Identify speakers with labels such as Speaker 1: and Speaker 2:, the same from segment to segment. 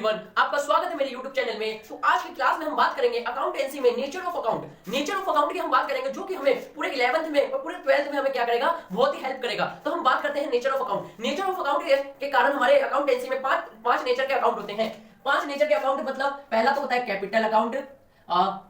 Speaker 1: Everyone, आपका स्वागत है मेरे यूट्यूब चैनल में। तो आज की क्लास में हम बात करेंगे अकाउंटेंसी में nature of account. Nature of account की हम बात करेंगे जो कि हमें पूरे 11th में और पूरे 12th में हमें क्या करेगा, बहुत ही हेल्प करेगा। तो हम बात करते हैं nature of account. Nature of account के कारण हमारे अकाउंटेंसी में पांच नेचर के अकाउंट होते हैं। 5 नेचर के अकाउंट मतलब पहला तो होता है कैपिटल अकाउंट।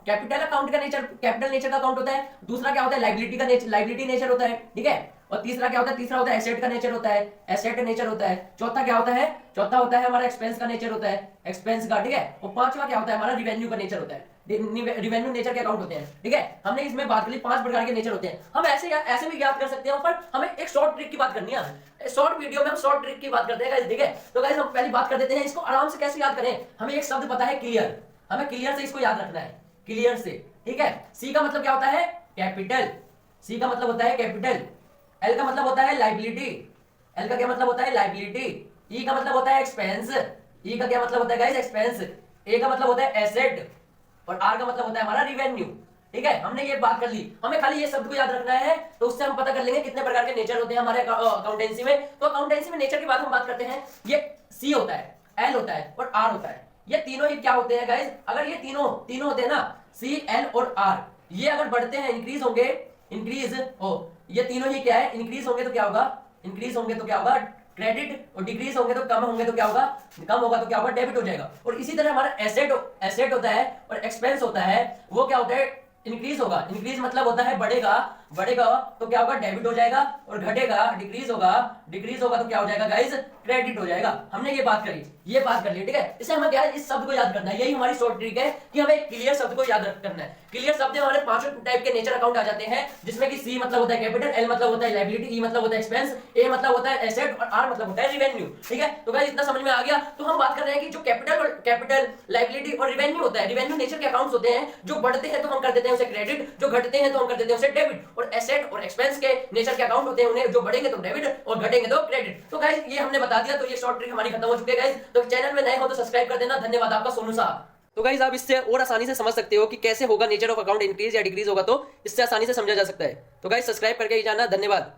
Speaker 1: कैपिटल अकाउंट का नेचर कैपिटल नेचर का अकाउंट होता है। दूसरा क्या होता है, लायबिलिटी का नेचर, लायबिलिटी नेचर होता है, ठीक है। और तीसरा क्या होता है, तीसरा होता है एसेट का नेचर होता है, एसेट नेचर होता है। चौथा क्या होता है, चौथा होता है हमारा एक्सपेंस का नेचर होता है, एक्सपेंस का, ठीक है। और पांचवा क्या होता है, हमारा रिवेन्यू का नेचर होता है। रिवेन्यू नेचर के अकाउंट होते हैं, ठीक है। हमने इसमें बात करी 5 प्रकार के नेचर होते हैं। हम ऐसे भी याद कर सकते हैं, पर हमें एक शॉर्ट ट्रिक की बात करनी है। शॉर्ट वीडियो में हम शॉर्ट ट्रिक की बात करते हैं, ठीक है। तो गाइस हम पहली बात कर देते हैं, इसको आराम से कैसे याद करें। हमें एक शब्द पता है क्लियर, हमें क्लियर से इसको याद रखना है, क्लियर से, ठीक है। सी का मतलब क्या होता है, कैपिटल। सी का मतलब होता है कैपिटल। एल का मतलब होता है लायबिलिटी। एल का क्या मतलब होता है, लायबिलिटी। ई का मतलब होता है एक्सपेंस। ई का क्या मतलब होता है गाइस, एक्सपेंस। ए का मतलब होता है एसेट। और आर का मतलब होता है हमारा रिवेन्यू, ठीक है। हमने ये बात कर ली, हमें खाली ये शब्द को याद रखना है, तो उससे हम पता कर लेंगे कितने प्रकार के नेचर होते हैं हमारे अकाउंटेंसी में। तो अकाउंटेंसी में नेचर की बात हम बात करते हैं, ये सी होता है, एल होता है और आर होता है। ये तीनों ही क्या होते हैं गाइस, अगर ये तीनों होते हैं ना, सी एल और आर, ये अगर बढ़ते हैं, इंक्रीज होंगे, इंक्रीज हो, ये तीनों ही क्या है, इंक्रीज होंगे तो क्या होगा, इंक्रीज होंगे तो क्या होगा क्रेडिट, और डिक्रीज होंगे तो कम होंगे तो क्या होगा, कम होगा तो क्या होगा, डेबिट हो जाएगा। और इसी तरह हमारा एसेट होता है और एक्सपेंस होता है, वो क्या होता है, इंक्रीज होगा। इंक्रीज मतलब होता है बढ़ेगा, बढ़ेगा तो क्या होगा, डेबिट हो जाएगा। और घटेगा, डिक्रीज होगा तो क्या हो जाएगा गाइस, क्रेडिट हो जाएगा। हमने ये बात करी, ये बात कर ली, ठीक है। इसे हमें क्या है, इस शब्द को याद करना है। यही हमारी शॉर्ट ट्रिक है कि हमें एक क्लियर शब्द को याद करना है। क्लियर शब्द हमारे 5 टाइप के नेचर अकाउंट आ जाते हैं, जिसमें कि सी मतलब होता है कैपिटल, एल मतलब होता है लायबिलिटी, ई मतलब होता है एक्सपेंस, ए मतलब होता है एसेट और आर मतलब होता है रिवेन्यू, ठीक है। तो गाइस इतना समझ में आ गया। तो हम बात कर रहे हैं कि जो कैपिटल लायबिलिटी और रिवेन्यू होता है, रिवेन्यू नेचर के अकाउंट्स होते हैं। जो बढ़ते हैं तो हम कर देते हैं उसे क्रेडिट, जो घटते हैं तो हम कर देते हैं उसे डेबिट। और एसेट और एक्सपेंस के नेचर के अकाउंट होते हैं, उन्हें जो बढ़ेंगे तो डेबिट और घटेंगे तो क्रेडिट। तो गाइस ये हमने बता दिया, तो ये शॉर्ट ट्रिक हमारी खत्म हो चुकी है गाइस। तो चैनल में नए हो तो सब्सक्राइब कर देना। धन्यवाद आपका, सोनू साहब। तो गाइस आप इससे और आसानी से समझ सकते हो कि कैसे होगा नेचर ऑफ अकाउंट, इंक्रीज या डिक्रीज होगा, तो इससे आसानी से समझा जा सकता है। तो गाइस सब्सक्राइब करके ही जाना। धन्यवाद।